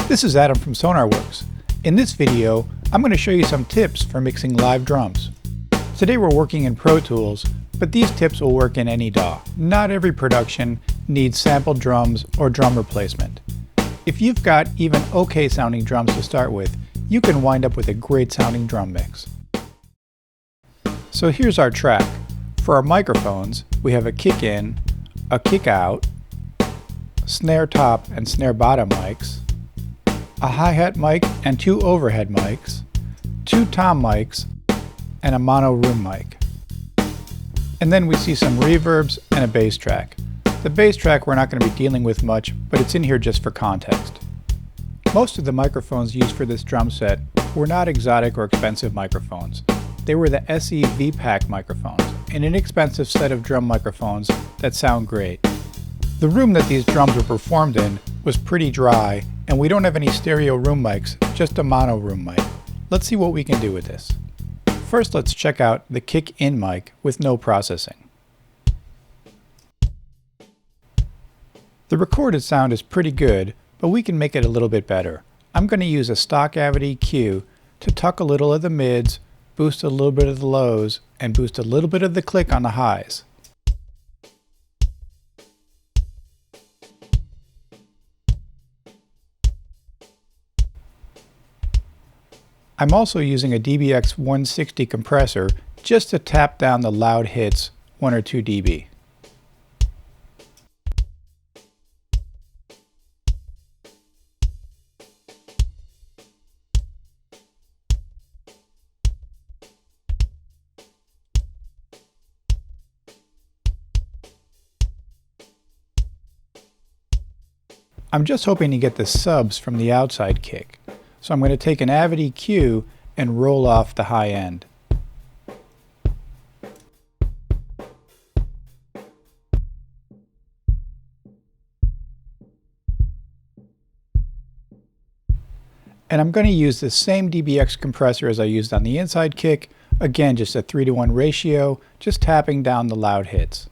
This is Adam from Sonarworks. In this video, I'm going to show you some tips for mixing live drums. Today we're working in Pro Tools, but these tips will work in any DAW. Not every production needs sampled drums or drum replacement. If you've got even okay sounding drums to start with, you can wind up with a great sounding drum mix. So here's our track. For our microphones, we have a kick in, a kick out, snare top and snare bottom mics, a hi-hat mic and 2 overhead mics, 2 tom mics, and a mono room mic. And then we see some reverbs and a bass track. The bass track we're not going to be dealing with much, but it's in here just for context. Most of the microphones used for this drum set were not exotic or expensive microphones. They were the SE V-Pack microphones, an inexpensive set of drum microphones that sound great. The room that these drums were performed in was pretty dry, and we don't have any stereo room mics, just a mono room mic. Let's see what we can do with this. First, let's check out the kick-in mic with no processing. The recorded sound is pretty good, but we can make it a little bit better. I'm going to use a stock Avid EQ to tuck a little of the mids, boost a little bit of the lows, and boost a little bit of the click on the highs. I'm also using a DBX 160 compressor just to tap down the loud hits 1 or 2 dB. I'm just hoping to get the subs from the outside kick, so I'm going to take an Avid EQ and roll off the high end. And I'm going to use the same DBX compressor as I used on the inside kick, again just a 3:1 ratio, just tapping down the loud hits.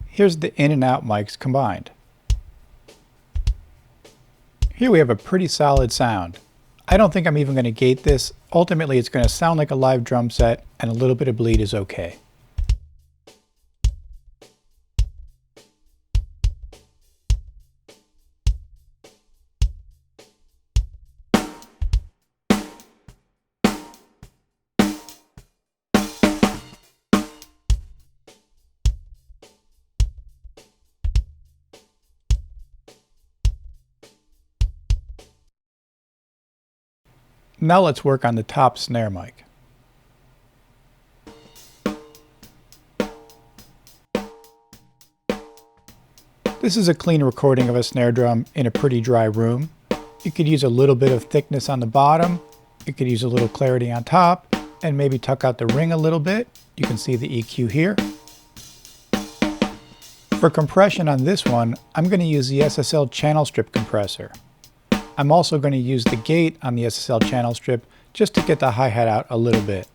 Here's the in and out mics combined. Here we have a pretty solid sound. I don't think I'm even going to gate this. Ultimately, it's going to sound like a live drum set, and a little bit of bleed is okay. Now let's work on the top snare mic. This is a clean recording of a snare drum in a pretty dry room. You could use a little bit of thickness on the bottom, you could use a little clarity on top, and maybe tuck out the ring a little bit. You can see the EQ here. For compression on this one, I'm going to use the SSL channel strip compressor. I'm also going to use the gate on the SSL channel strip just to get the hi-hat out a little bit.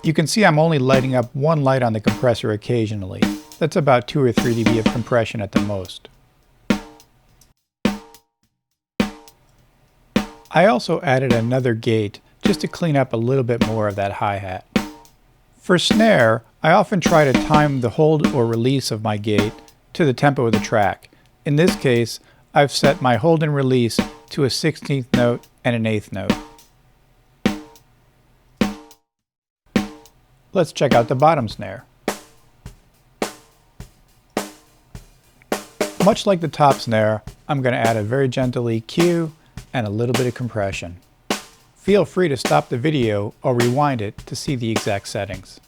You can see I'm only lighting up one light on the compressor occasionally. That's about 2 or 3 dB of compression at the most. I also added another gate just to clean up a little bit more of that hi-hat. For snare, I often try to time the hold or release of my gate to the tempo of the track. In this case, I've set my hold and release to a 16th note and an 8th note. Let's check out the bottom snare. Much like the top snare, I'm going to add a very gentle EQ and a little bit of compression. Feel free to stop the video or rewind it to see the exact settings.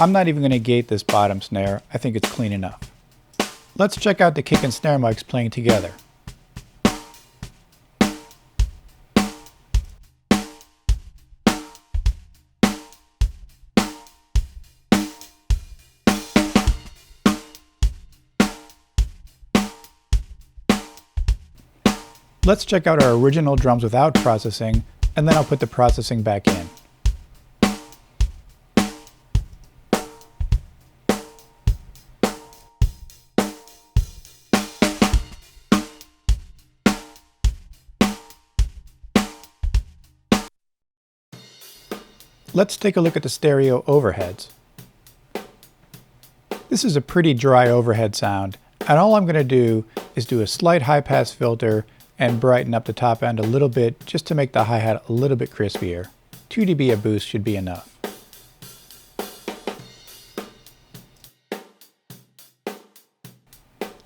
I'm not even going to gate this bottom snare. I think it's clean enough. Let's check out the kick and snare mics playing together. Let's check out our original drums without processing, and then I'll put the processing back in. Let's take a look at the stereo overheads. This is a pretty dry overhead sound, and all I'm going to do is do a slight high pass filter and brighten up the top end a little bit just to make the hi-hat a little bit crispier. 2 dB of boost should be enough.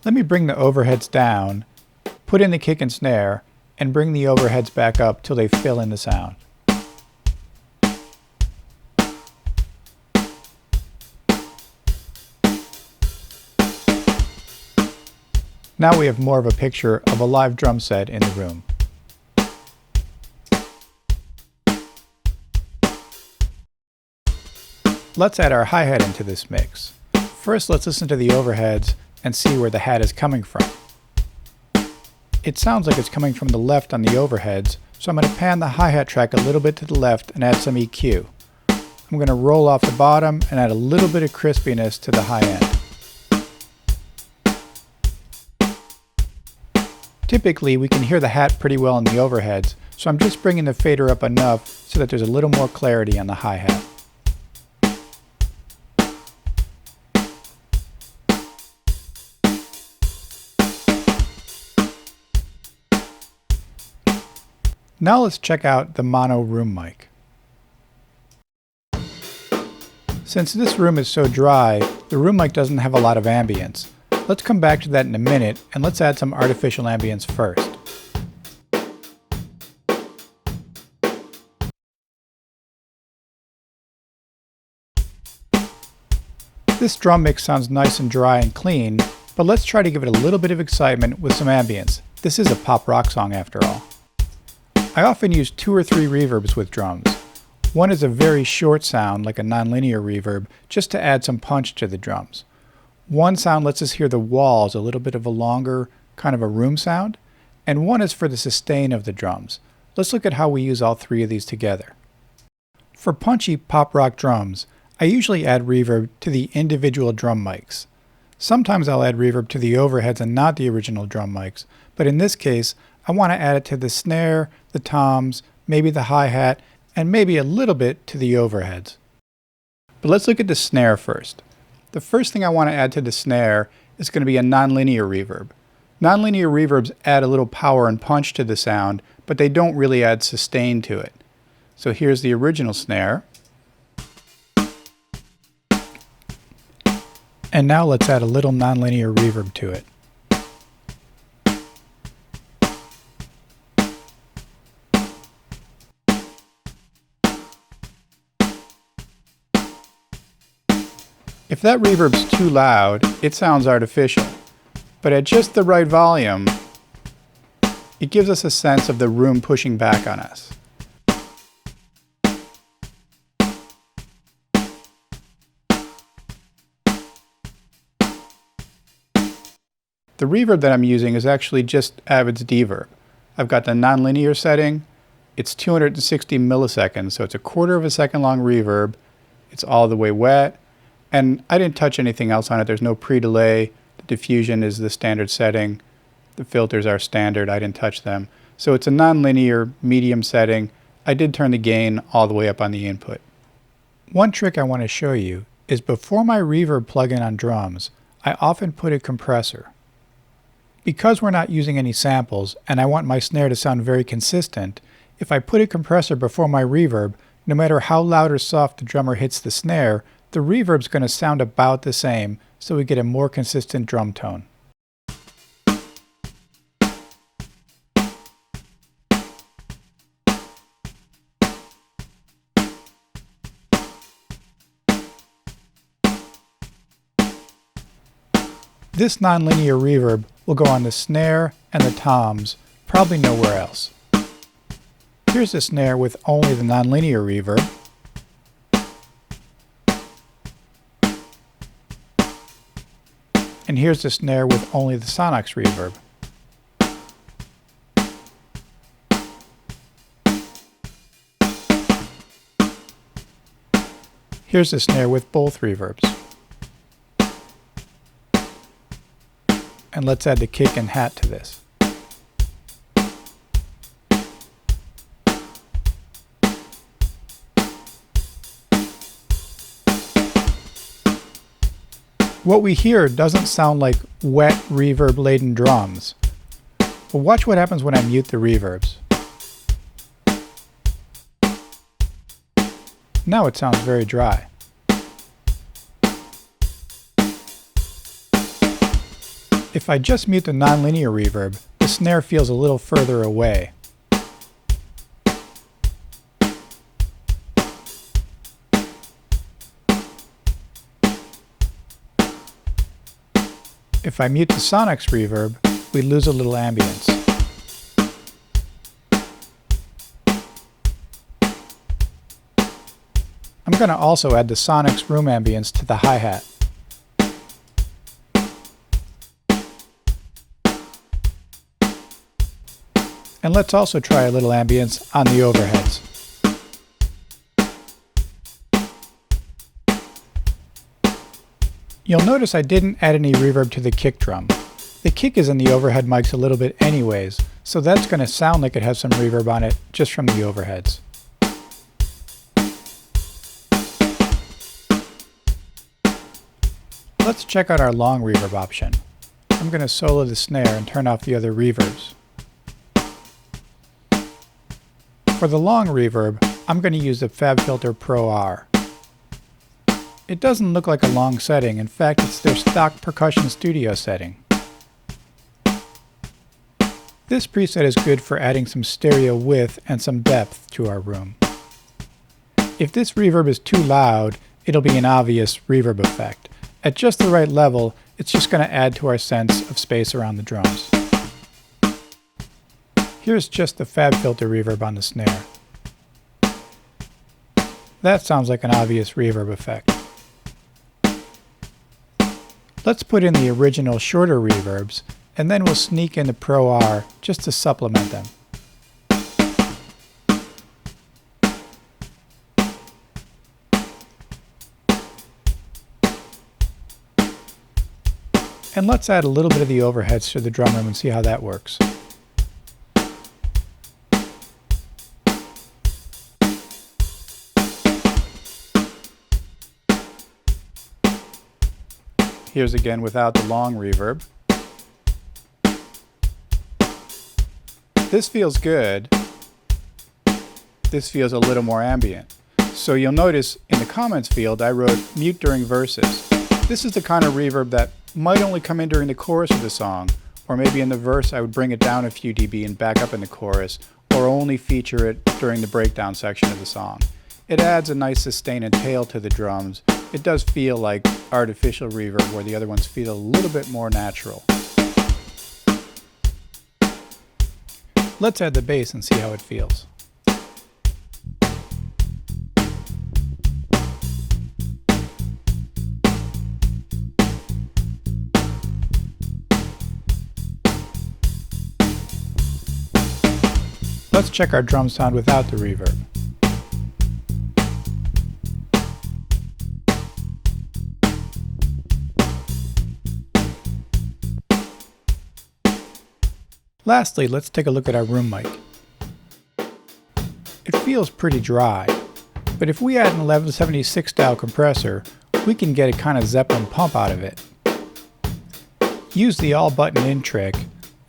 Let me bring the overheads down, put in the kick and snare, and bring the overheads back up till they fill in the sound. Now we have more of a picture of a live drum set in the room. Let's add our hi-hat into this mix. First, let's listen to the overheads and see where the hat is coming from. It sounds like it's coming from the left on the overheads, so I'm going to pan the hi-hat track a little bit to the left and add some EQ. I'm going to roll off the bottom and add a little bit of crispiness to the high end. Typically, we can hear the hat pretty well in the overheads, so I'm just bringing the fader up enough so that there's a little more clarity on the hi-hat. Now let's check out the mono room mic. Since this room is so dry, the room mic doesn't have a lot of ambience. Let's come back to that in a minute, and let's add some artificial ambience first. This drum mix sounds nice and dry and clean, but let's try to give it a little bit of excitement with some ambience. This is a pop rock song after all. I often use 2 or 3 reverbs with drums. One is a very short sound, like a nonlinear reverb, just to add some punch to the drums. One sound lets us hear the walls, a little bit of a longer, kind of a room sound, and one is for the sustain of the drums. Let's look at how we use all 3 of these together. For punchy pop rock drums, I usually add reverb to the individual drum mics. Sometimes I'll add reverb to the overheads and not the original drum mics, but in this case, I want to add it to the snare, the toms, maybe the hi-hat, and maybe a little bit to the overheads. But let's look at the snare first. The first thing I want to add to the snare is going to be a nonlinear reverb. Nonlinear reverbs add a little power and punch to the sound, but they don't really add sustain to it. So here's the original snare. And now let's add a little nonlinear reverb to it. If that reverb's too loud, it sounds artificial, but at just the right volume, it gives us a sense of the room pushing back on us. The reverb that I'm using is actually just Avid's Deverb. I've got the nonlinear setting. It's 260 milliseconds, so it's a 1/4 of a second long reverb. It's all the way wet. And I didn't touch anything else on it. There's no pre-delay. The diffusion is the standard setting. The filters are standard. I didn't touch them. So it's a nonlinear medium setting. I did turn the gain all the way up on the input. One trick I want to show you is before my reverb plugin on drums, I often put a compressor. Because we're not using any samples and I want my snare to sound very consistent, if I put a compressor before my reverb, no matter how loud or soft the drummer hits the snare, the reverb's going to sound about the same, so we get a more consistent drum tone. This nonlinear reverb will go on the snare and the toms, probably nowhere else. Here's the snare with only the nonlinear reverb. And here's the snare with only the Sonox reverb. Here's the snare with both reverbs. And let's add the kick and hat to this. What we hear doesn't sound like wet, reverb-laden drums. But watch what happens when I mute the reverbs. Now it sounds very dry. If I just mute the nonlinear reverb, the snare feels a little further away. If I mute the Sonarworks reverb, we lose a little ambience. I'm going to also add the Sonarworks room ambience to the hi-hat. And let's also try a little ambience on the overheads. You'll notice I didn't add any reverb to the kick drum. The kick is in the overhead mics a little bit anyways, so that's going to sound like it has some reverb on it just from the overheads. Let's check out our long reverb option. I'm going to solo the snare and turn off the other reverbs. For the long reverb, I'm going to use the FabFilter Pro R. It doesn't look like a long setting, in fact it's their stock Percussion Studio setting. This preset is good for adding some stereo width and some depth to our room. If this reverb is too loud, it'll be an obvious reverb effect. At just the right level, it's just going to add to our sense of space around the drums. Here's just the FabFilter reverb on the snare. That sounds like an obvious reverb effect. Let's put in the original shorter reverbs, and then we'll sneak in the Pro R just to supplement them. And let's add a little bit of the overheads to the drum room and see how that works. Here's again without the long reverb. This feels good. This feels a little more ambient. So you'll notice in the comments field I wrote mute during verses. This is the kind of reverb that might only come in during the chorus of the song, or maybe in the verse I would bring it down a few dB and back up in the chorus, or only feature it during the breakdown section of the song. It adds a nice sustain and tail to the drums. It does feel like artificial reverb where the other ones feel a little bit more natural. Let's add the bass and see how it feels. Let's check our drum sound without the reverb. Lastly, let's take a look at our room mic. It feels pretty dry, but if we add an 1176 style compressor, we can get a kind of Zeppelin pump out of it. Use the all button in trick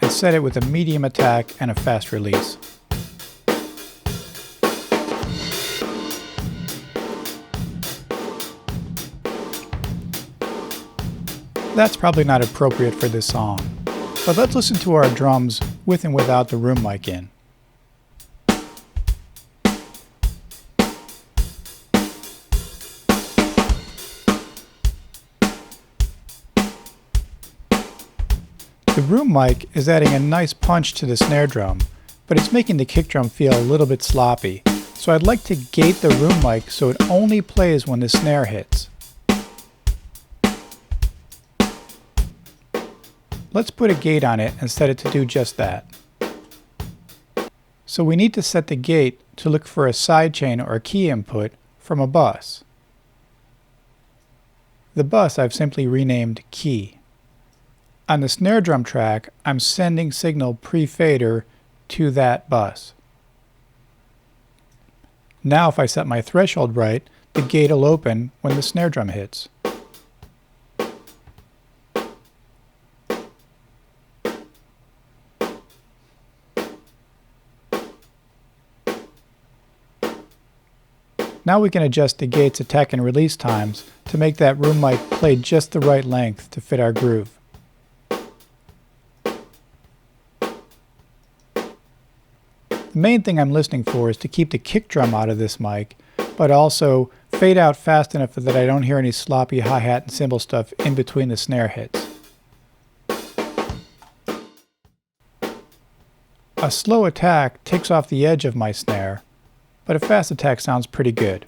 and set it with a medium attack and a fast release. That's probably not appropriate for this song. But let's listen to our drums with and without the room mic in. The room mic is adding a nice punch to the snare drum, but it's making the kick drum feel a little bit sloppy. So I'd like to gate the room mic so it only plays when the snare hits. Let's put a gate on it and set it to do just that. So we need to set the gate to look for a sidechain or key input from a bus. The bus I've simply renamed key. On the snare drum track, I'm sending signal pre-fader to that bus. Now if I set my threshold right, the gate will open when the snare drum hits. Now we can adjust the gate's attack and release times to make that room mic play just the right length to fit our groove. The main thing I'm listening for is to keep the kick drum out of this mic, but also fade out fast enough that I don't hear any sloppy hi-hat and cymbal stuff in between the snare hits. A slow attack takes off the edge of my snare, but a fast attack sounds pretty good.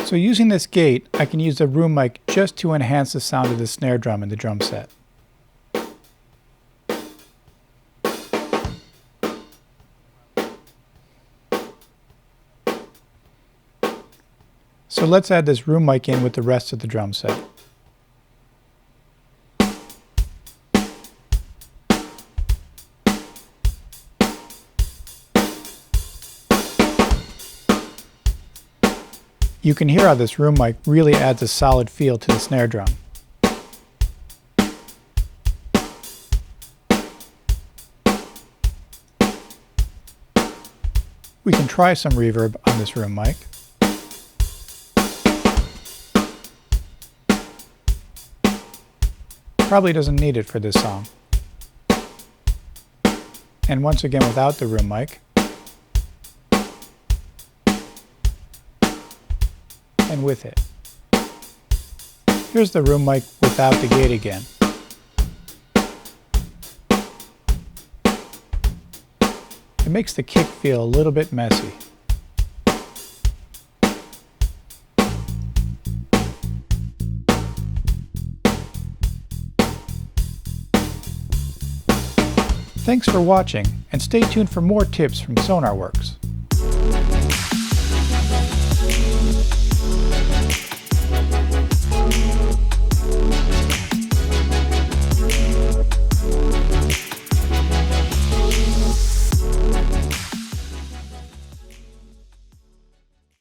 So using this gate, I can use the room mic just to enhance the sound of the snare drum in the drum set. So let's add this room mic in with the rest of the drum set. You can hear how this room mic really adds a solid feel to the snare drum. We can try some reverb on this room mic. Probably doesn't need it for this song. And once again without the room mic. And with it. Here's the room mic without the gate again. It makes the kick feel a little bit messy. Thanks for watching, and stay tuned for more tips from Sonarworks.